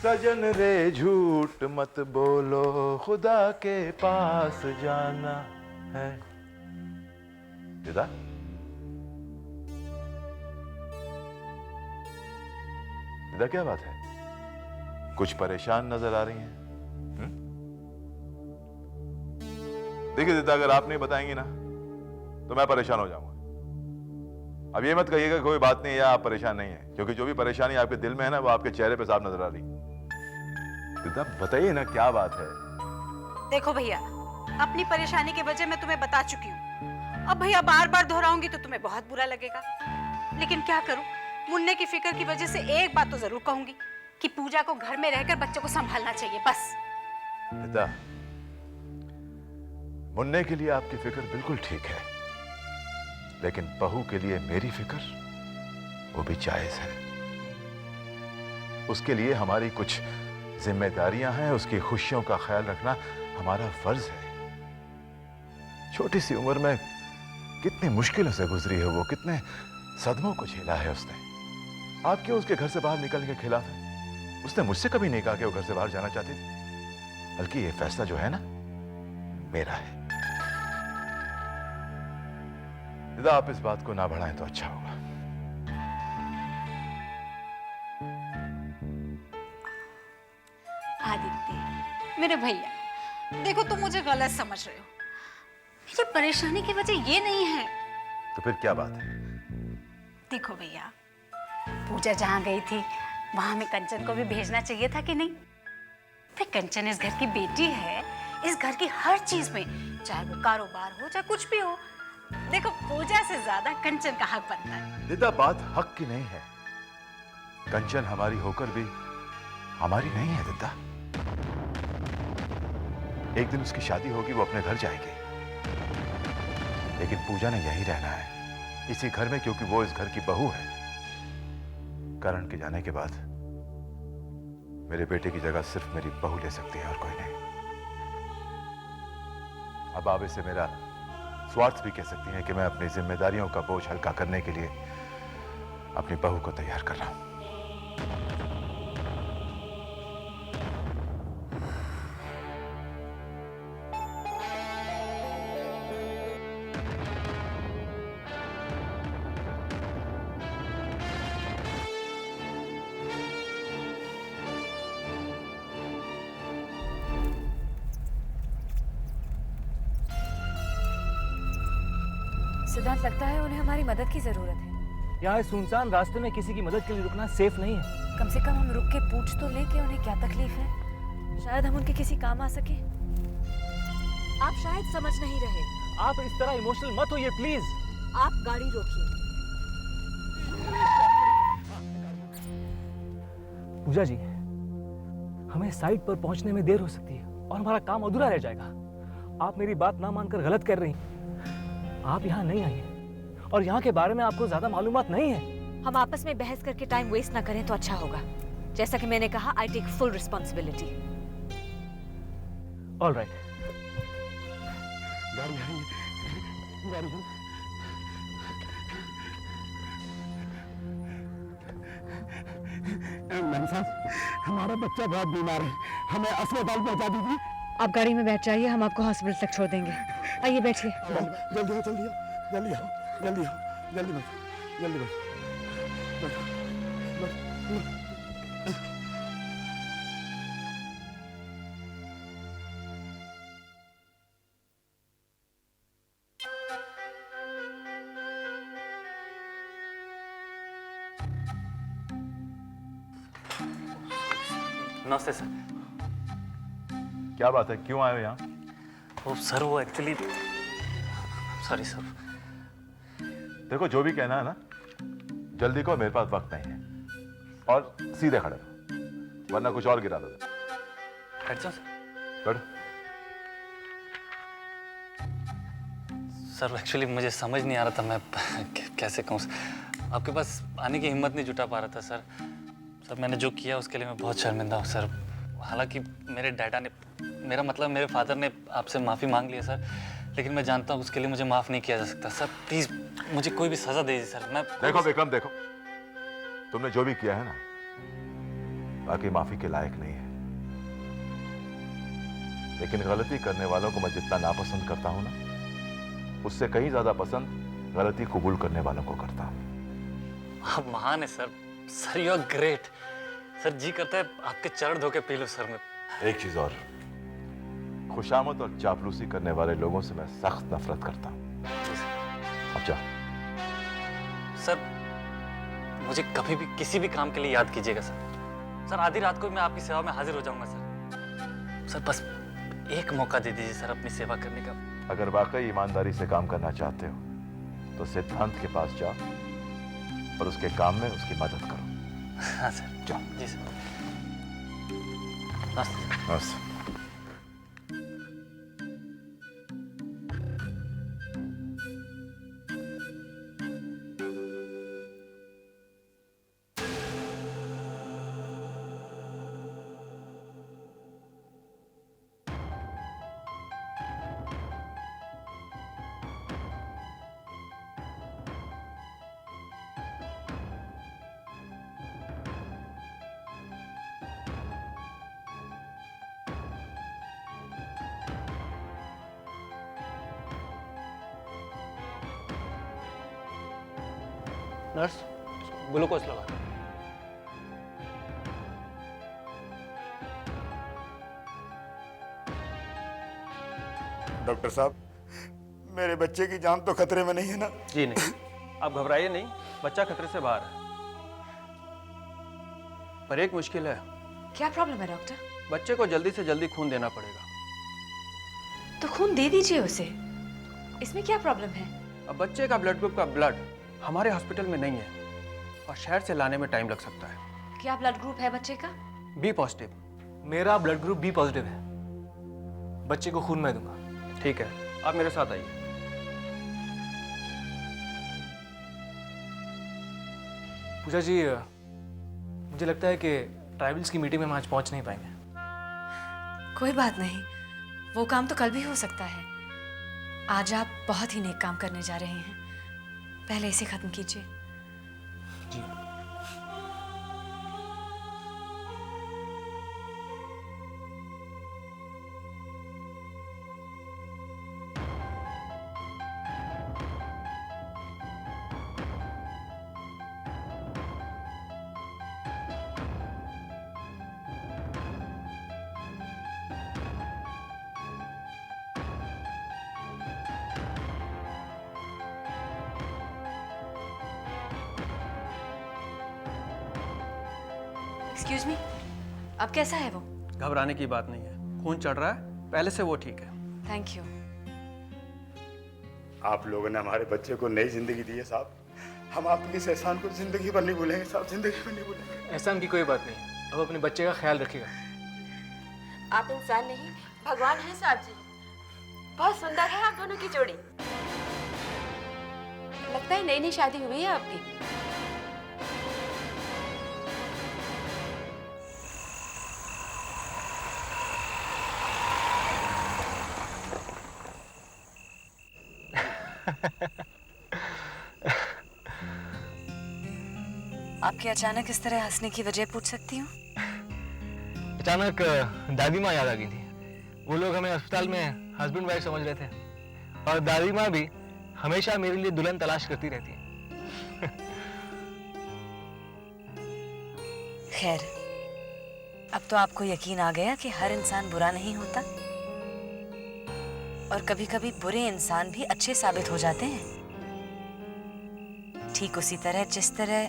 सजन रे झूठ मत बोलो, खुदा के पास जाना है। दिदा, दिदा क्या बात है? कुछ परेशान नजर आ रही हैं। देखिए दिदा, अगर आप नहीं बताएंगी ना तो मैं परेशान हो जाऊंगा। अब ये मत कहिएगा कोई बात नहीं या आप परेशान नहीं है, क्योंकि जो भी परेशानी आपके दिल में है ना वो आपके चेहरे पे साफ नजर आ रही। दिदा बताइए ना क्या बात है। देखो भैया, अपनी परेशानी की वजह मैं तुम्हें बता चुकी हूँ। अब भैया बार बार दोहराऊंगी तो तुम्हें बहुत बुरा लगेगा, लेकिन क्या करूँ, मुन्ने की फिक्र की वजह से एक बात तो जरूर कहूंगी कि पूजा को घर में रहकर बच्चों को संभालना चाहिए, बस। दिदा, मुन्ने के लिए आपकी फिक्र बिल्कुल ठीक है, लेकिन बहू के लिए मेरी फिक्र वो भी जायज है। उसके लिए हमारी कुछ जिम्मेदारियां हैं, उसकी खुशियों का ख्याल रखना हमारा फर्ज है। छोटी सी उम्र में कितनी मुश्किलों से गुजरी है वो, कितने सदमों को झेला है उसने। आप क्यों उसके घर से बाहर निकलने के खिलाफ है? उसने मुझसे कभी नहीं कहा कि वो घर से बाहर जाना चाहती थी, बल्कि ये फैसला जो है ना मेरा है। दिदा, आप इस बात को ना बढ़ाएं तो अच्छा होगा। आदित्य, मेरे भैया, देखो तुम मुझे गलत समझ रहे हो। मेरी परेशानी की वजह ये नहीं है। तो फिर क्या बात है? देखो भैया, पूजा जहाँ गई थी वहां हमें कंचन को भी भेजना चाहिए था कि नहीं? फिर कंचन इस घर की बेटी है, इस घर की हर चीज में, चाहे वो कारोबार हो चाहे कुछ भी हो, देखो पूजा से ज्यादा कंचन का हक बनता है। दिदा, बात हक की नहीं है। कंचन हमारी होकर भी हमारी नहीं है दिदा। एक दिन उसकी शादी होगी, वो अपने घर जाएगी, लेकिन पूजा ने यही रहना है इसी घर में, क्योंकि वो इस घर की बहू है। करण के जाने के बाद मेरे बेटे की जगह सिर्फ मेरी बहू ले सकती है और कोई नहीं। अब आप इसे मेरा स्वार्थ भी कह सकती हैं कि मैं अपनी जिम्मेदारियों का बोझ हल्का करने के लिए अपनी बहू को तैयार कर रहा हूं। सिद्धांत, लगता है उन्हें हमारी मदद की जरूरत है। यहाँ इस सुनसान रास्ते में किसी की मदद के लिए रुकना सेफ नहीं है। कम से कम हम रुक के पूछ तो लें कि उन्हें क्या तकलीफ है। शायद हम उनके किसी काम आ सके। आप शायद समझ नहीं रहे। आप इस तरह इमोशनल मत होइए प्लीज। आप गाड़ी रोकिए। पूजा जी, हमें साइट पर पहुंचने में देर हो सकती है और हमारा काम अधूरा रह जाएगा। आप मेरी बात ना मानकर गलत कर रही हैं। आप यहाँ नहीं आइए और यहाँ के बारे में आपको ज्यादा मालूमात नहीं है। हम आपस में बहस करके टाइम वेस्ट ना करें तो अच्छा होगा। जैसा कि मैंने कहा, I take full responsibility. Alright. Ma'am साहब, हमारा बच्चा बहुत बीमार है, हमें अस्पताल पहुंचा दीजिए। आप गाड़ी में बैठ जाइए, हम आपको हॉस्पिटल तक छोड़ देंगे। आइए बैठिए। जल्दी आओ, जल्दी आओ, जल्दी आओ, जल्दी आओ, जल्दी बैठो, जल्दी बैठो, नमस्ते सर। क्या बात है, क्यों आए हो यहाँ? वो सर, वो एक्चुअली, सॉरी सर। देखो, जो भी कहना है ना, जल्दी को, मेरे पास वक्त नहीं है। और सीधे खड़े रहो, वरना कुछ और गिरा दो। बैठ जाओ सर। बैठो। सर एक्चुअली मुझे समझ नहीं आ रहा था मैं कैसे कहूँ। आपके पास आने की हिम्मत नहीं जुटा पा रहा था सर। सर मैंने जो किया उसके लिए मैं बहुत शर्मिंदा हूँ सर। हालांकि मेरे डैडा ने, मेरा मतलब मेरे फादर ने आपसे माफ़ी मांग ली है सर, लेकिन मैं जानता हूँ उसके लिए मुझे माफ़ नहीं किया जा सकता। सर प्लीज़ मुझे कोई भी सज़ा दीजिए सर। मैं देखो विक्रम, देखो, तुमने जो भी किया है ना, बाकी माफी के लायक नहीं है। लेकिन गलती करने वालों को मैं जितना नापसंद करता हूं ना, उससे कहीं ज्यादा पसंद गलती कबूल करने वालों को करता हूं। आप महान है sir. Sir you are great. Sir जी करता है आपके चरण धो के पी लो सर। मैं एक चीज और, खुशामद और चापलूसी करने वाले लोगों से मैं सख्त नफरत करता हूं। अब जा। सर मुझे कभी भी किसी भी काम के लिए याद कीजिएगा सर। सर आधी रात को मैं आपकी सेवा में हाजिर हो जाऊंगा सर। सर बस एक मौका दे दीजिए सर अपनी सेवा करने का। अगर वाकई ईमानदारी से काम करना चाहते हो तो सिद्धांत के पास जाओ और उसके काम में उसकी मदद करो। हाँ सर। जाओ। जी सर। नमस्ते। नमस्ते। नर्स, ग्लूकोज लगा। डॉक्टर साहब, मेरे बच्चे की जान तो खतरे में नहीं है ना? जी नहीं, आप घबराइए नहीं, बच्चा खतरे से बाहर है। पर एक मुश्किल है। क्या प्रॉब्लम है डॉक्टर? बच्चे को जल्दी से जल्दी खून देना पड़ेगा। तो खून दे दीजिए उसे, इसमें क्या प्रॉब्लम है? अब बच्चे का ब्लड ग्रुप का ब्लड हमारे हॉस्पिटल में नहीं है और शहर से लाने में टाइम लग सकता है। क्या ब्लड ग्रुप है बच्चे का? B positive. मेरा ब्लड ग्रुप बी पॉजिटिव है। बच्चे को खून मैं दूंगा। ठीक है, आप मेरे साथ आइए। पूजा जी, मुझे लगता है कि ट्राइबल्स की मीटिंग में हम आज पहुंच नहीं पाएंगे। कोई बात नहीं, वो काम तो कल भी हो सकता है। आज आप बहुत ही नेक काम करने जा रहे हैं, पहले इसे खत्म कीजिए। जी। एक्सक्यूज मी, अब कैसा है वो? घबराने की बात नहीं है, खून चढ़ रहा है, पहले से वो ठीक है। Thank you. आप लोगों ने हमारे बच्चे को नई जिंदगी दी है साहब। हम आपके इस एहसान को जिंदगी भर नहीं भूलेंगे साहब, जिंदगी भर नहीं भूलेंगे। एहसान की कोई बात नहीं, अब अपने बच्चे का ख्याल रखिएगा। आप इंसान नहीं भगवान हैं साहब जी। बहुत सुंदर है आप दोनों की जोड़ी। लगता है नई नई शादी हुई है आपकी। आपके अचानक इस तरह हंसने की वजह पूछ सकती हूँ? अचानक दादी माँ याद आ गई थी। वो लोग हमें अस्पताल में हस्बैंड वाइफ समझ रहे थे और दादी माँ भी हमेशा मेरे लिए दुल्हन तलाश करती रहती है। खैर, अब तो आपको यकीन आ गया कि हर इंसान बुरा नहीं होता और कभी-कभी बुरे इंसान भी अच्छे साबित हो जाते हैं। ठीक उसी तरह जिस तरह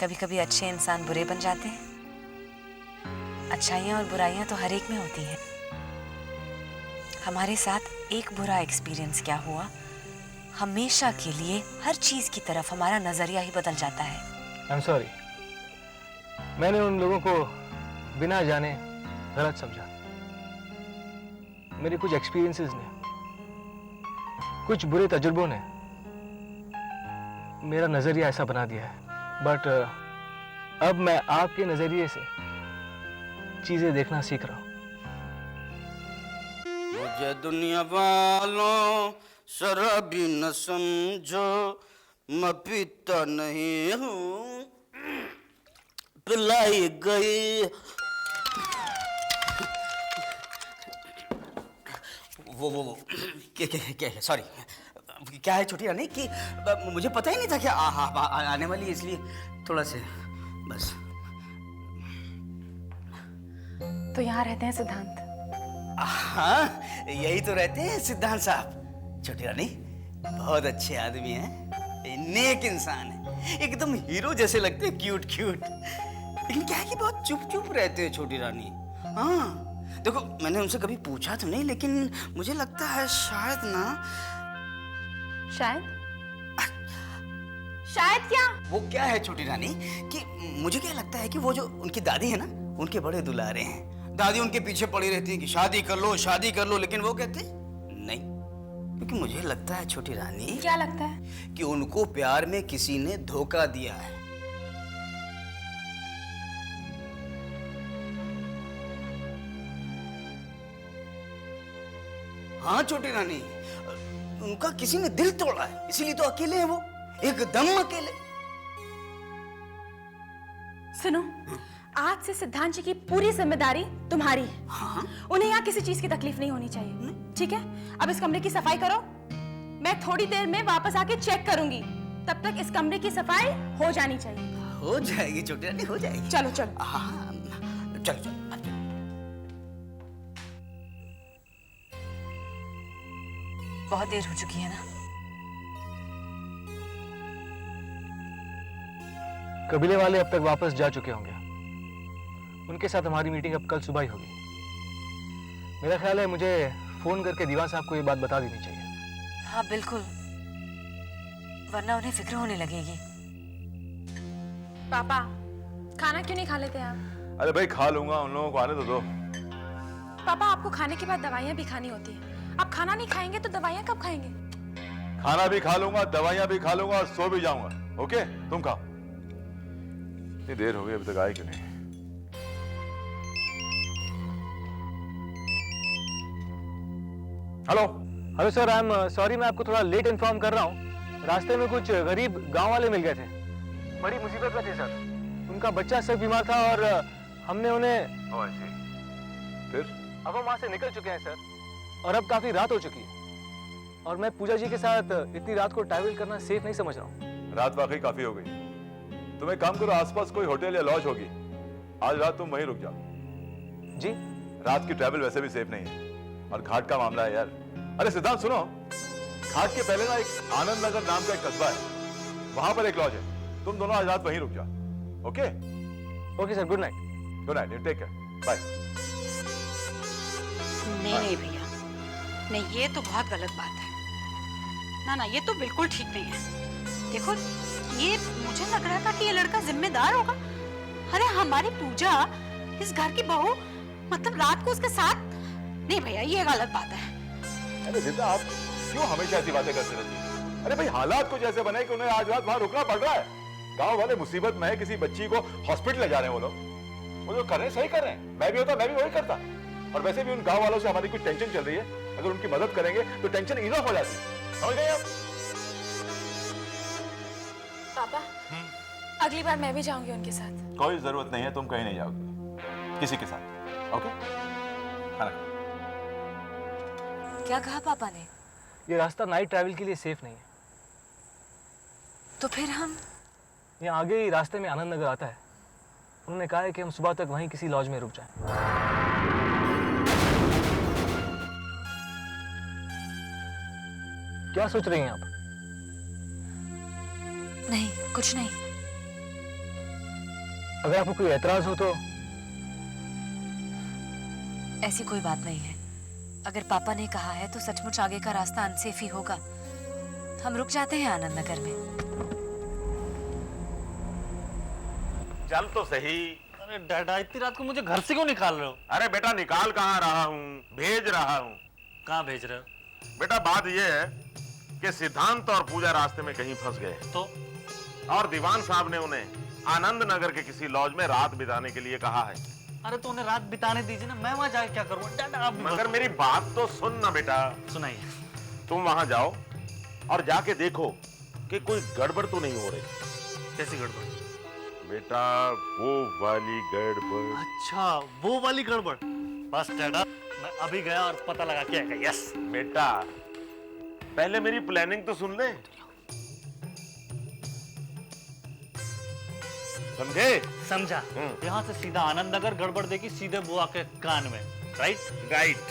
कभी-कभी अच्छे इंसान बुरे बन जाते हैं। अच्छाइयाँ और बुराइयाँ तो हर एक में होती हैं। हमारे साथ एक बुरा एक्सपीरियंस क्या हुआ, हमेशा के लिए हर चीज की तरफ हमारा नजरिया ही बदल जाता है। आई एम सॉरी, मैंने उन लोगों को बिना जाने गलत समझा। मेरे कुछ एक्सपीरियंसेस ने, कुछ बुरे तजुर्बों ने मेरा नजरिया ऐसा बना दिया है। बट अब मैं आपके नजरिए से चीजें देखना सीख रहा हूं। मुझे दुनिया वालों शराबी न समझो, मैं पीता नहीं हूँ, लाई गई। वो क्या है, सॉरी, क्या है छोटी रानी कि मुझे पता ही नहीं था कि आने वाली है, इसलिए थोड़ा से बस। तो यहाँ रहते हैं सिद्धांत? हाँ, यही तो रहते हैं सिद्धांत साहब। छोटी रानी बहुत अच्छे आदमी हैं, नेक इंसान है, एकदम हीरो जैसे लगते हैं, क्यूट क्यूट। लेकिन क्या है कि बहुत चुप चुप रहते हैं छोटी रानी। हाँ देखो, मैंने उनसे कभी पूछा तो नहीं, लेकिन मुझे लगता है शायद ना, शायद क्या? वो क्या है छोटी रानी कि मुझे क्या लगता है कि वो जो उनकी दादी है ना, उनके बड़े दुलारे हैं। दादी उनके पीछे पड़ी रहती है कि शादी कर लो, शादी कर लो, लेकिन वो कहते नहीं। क्योंकि मुझे लगता है छोटी रानी, क्या लगता है? कि उनको प्यार में किसी ने धोखा दिया है। हाँ छोटी रानी, उनका किसी ने दिल तोड़ा है, इसीलिए तो अकेले हैं वो, एकदम अकेले। सुनो, आज से सिद्धांत जी की पूरी जिम्मेदारी तुम्हारी है। हाँ? उन्हें यहाँ किसी चीज की तकलीफ नहीं होनी चाहिए, ठीक है? अब इस कमरे की सफाई करो, मैं थोड़ी देर में वापस आके चेक करूंगी। तब तक इस कमरे की सफाई हो जानी चाहिए। हो जाएगी छोटी रानी, हो जाएगी। चलो चलो। हाँ चलो चलो। बहुत देर हो चुकी है ना। कबीले वाले अब तक वापस जा चुके होंगे। उनके साथ हमारी मीटिंग अब कल सुबह ही होगी। मेरा ख्याल है मुझे फोन करके दीवान साहब को ये बात बता देनी चाहिए। हाँ बिल्कुल, वरना उन्हें फिक्र होने लगेगी। पापा, खाना क्यों नहीं खा लेते आप? अरे भाई खा लूंगा, उन लोगों को आने तो दो। पापा, आपको खाने के बाद दवाइयाँ भी खानी होती है। आप खाना नहीं खाएंगे तो दवाइयाँ कब खाएंगे? खाना भी खा लूंगा, दवाइयां भी खा लूंगा और सो भी जाऊंगा। ओके, तुम खाओ। इतनी देर हो गई, अभी तक आए क्यों नहीं? Hello sir, I am sorry, मैं आपको थोड़ा लेट इन्फॉर्म कर रहा हूँ। रास्ते में कुछ गरीब गांव वाले मिल गए थे, बड़ी मुसीबत में थे सर। उनका बच्चा सब बीमार था और हमने उन्हें। ओह, ऐसे। फिर? अब हम वहां से निकल चुके हैं सर, और अब काफी रात हो चुकी है, और मैं पूजा जी के साथ इतनी रात को ट्रैवल करना सेफ नहीं समझ रहा हूँ। रात वाकई काफी हो गई। तुम एक काम करो, आसपास कोई होटल या लॉज होगी, आज रात तुम वहीं रुक जाओ। जी? रात की ट्रैवल वैसे भी सेफ नहीं है, और घाट का मामला है यार। अरे सिद्धांत सुनो, घाट के पहले ना एक आनंद नगर नाम का एक कस्बा है, वहां पर एक लॉज है। तुम दोनों आज रात वहीं रुक जाओ। Okay? Okay sir, good night. Good night, you take care, bye. नहीं भैया, नहीं, ये तो बहुत गलत बात है। ना, ये तो बिल्कुल ठीक नहीं है। देखो, ये मुझे लग रहा था कि ये लड़का जिम्मेदार होगा। अरे हमारी पूजा, इस घर की बहू, मतलब रात को उसके साथ। नहीं भैया, ये गलत बात है। अरे सीता, आप क्यों हमेशा ऐसी बातें करते रहती हैं? अरे भाई, हालात कुछ ऐसे बने कि उन्हें आज रात वहां रुकना पड़ रहा है। गांव वाले मुसीबत में है, किसी बच्ची को हॉस्पिटल ले जा रहे हैं वो लोग। वो जो कर रहे हैं सही कर रहे हैं। मैं भी होता, मैं भी वही करता। और वैसे भी उन गांव वालों से हमारी कुछ टेंशन चल रही है, अगर उनकी मदद करेंगे तो टेंशन ईज ऑफ हो जाती है। समझ गए आप? पापा, अगली बार मैं भी जाऊंगी उनके साथ। कोई जरूरत नहीं है, तुम कहीं नहीं जाओगे किसी के साथ। ओके? खाना खाओ। क्या कहा पापा ने? ये रास्ता नाइट ट्रैवल के लिए सेफ नहीं है। तो फिर हम? यहाँ आगे ही रास्ते में आनंद नगर आता है। उन्होंने कहा है कि हम सुबह तक वहीं किसी लॉज में रुक जाएं। क्या सोच रही हैं आप? नहीं, कुछ नहीं। अगर आपको कोई एतराज हो तो? ऐसी कोई बात नहीं है। अगर पापा ने कहा है तो सचमुच आगे का रास्ता अनसेफ ही होगा। हम रुक जाते हैं आनंद नगर में। चल तो सही। अरे डैडा, इतनी रात को मुझे घर से क्यों निकाल रहे हो? अरे बेटा, निकाल कहाँ रहा हूँ, भेज रहा हूँ। कहाँ भेज रहे हो? बेटा, बात यह है कि सिद्धांत और पूजा रास्ते में कहीं फंस गए तो? और दीवान साहब ने उन्हें आनंद नगर के किसी लॉज में रात बिताने के लिए कहा है। अरे तो उन्हें रात बिताने दीजिए ना, मैं वहां जाके क्या करूँगा? डैडा आप भी मगर मेरी बात तो सुन ना बेटा। सुनाइए। तुम वहां जाओ और जाके देखो कि कोई गड़बड़ तो नहीं हो रही। कैसी गड़बड़? बेटा वो वाली गड़बड़। अच्छा वो वाली गड़बड़। बस डैडा मैं अभी गया और पता लगा के आएगा। यस बेटा पहले मेरी प्लानिंग तो सुन ले, समझे? समझा। यहाँ से सीधा आनंद नगर गड़बड़ देखी सीधे बुआ के कान में। Right right.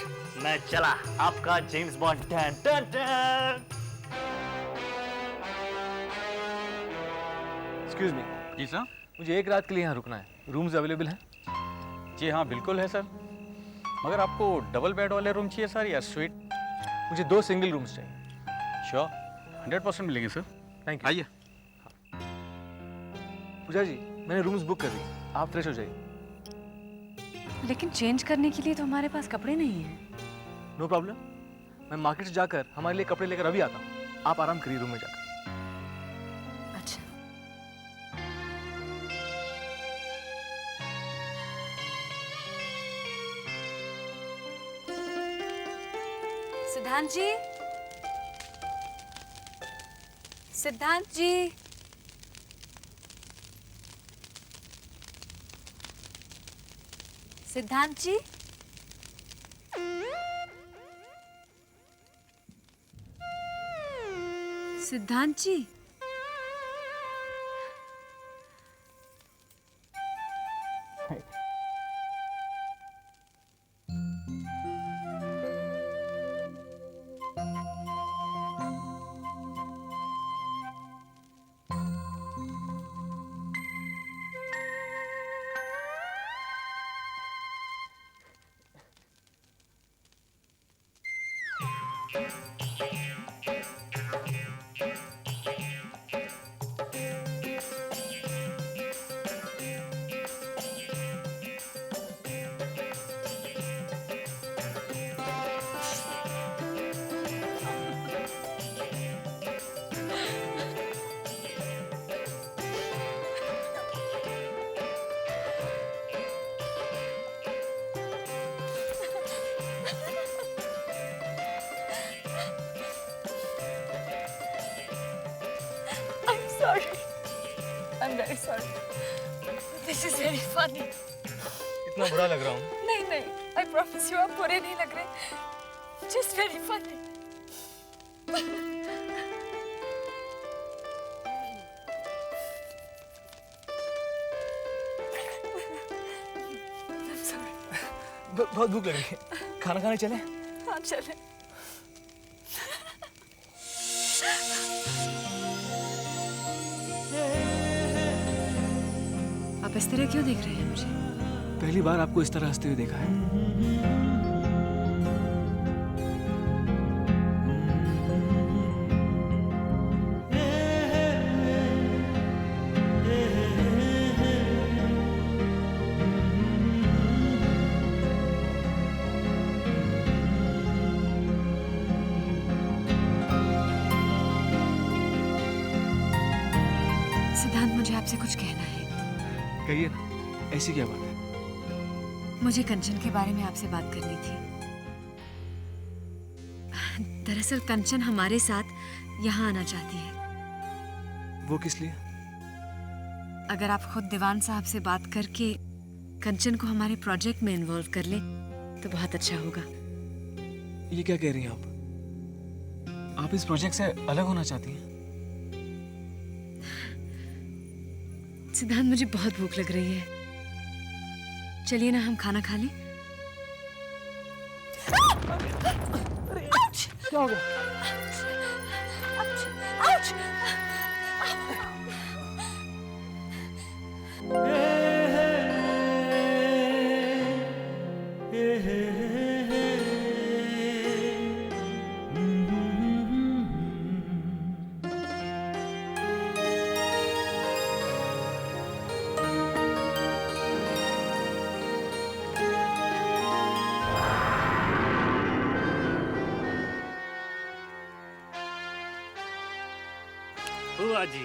मैं चला आपका जेम्स बॉन्ड। टन टन टन। Excuse me. जी सर। मुझे एक रात के लिए यहाँ रुकना है। रूम्स अवेलेबल हैं? जी हाँ बिल्कुल है सर, मगर आपको डबल बेड वाले रूम चाहिए सर या स्वीट? मुझे 2 सिंगल रूम्स चाहिए। श्योर 100% मिलेंगे सर। Thank you. आइए। पूजा जी मैंने रूम्स बुक कर दी, आप फ्रेश हो जाइए। लेकिन चेंज करने के लिए तो हमारे पास कपड़े नहीं हैं। नो प्रॉब्लम, मैं मार्केट से जाकर हमारे लिए कपड़े लेकर अभी आता हूँ। आप आराम करिए रूम में जाकर। अच्छा। सिद्धांत जी, सिद्धांत जी, सिद्धांत जी, सिद्धांत जी, sorry. I'm very sorry. This is very funny. इतना बुरा लग रहा हूँ? नहीं नहीं, I promise you आप बुरे नहीं लग रहे. Just very funny. I'm sorry. बहुत भूख लग रही है, खाना खाने चले? हाँ चले. आप इस तरह क्यों देख रहे हैं मुझे? पहली बार आपको इस तरह हंसते हुए देखा है। सिद्धांत मुझे आपसे कुछ कहना है। कहिए ना, ऐसी क्या बात है? मुझे कंचन के बारे में आपसे बात करनी थी। दरअसल कंचन हमारे साथ यहाँ आना चाहती है। वो किस लिए? अगर आप खुद दीवान साहब से बात करके कंचन को हमारे प्रोजेक्ट में इन्वॉल्व कर ले तो बहुत अच्छा होगा। ये क्या कह रही हैं आप? आप इस प्रोजेक्ट से अलग होना चाहती हैं? सिद्धांत मुझे बहुत भूख लग रही है, चलिए ना हम खाना खा लें। क्या हो गया? बुआ जी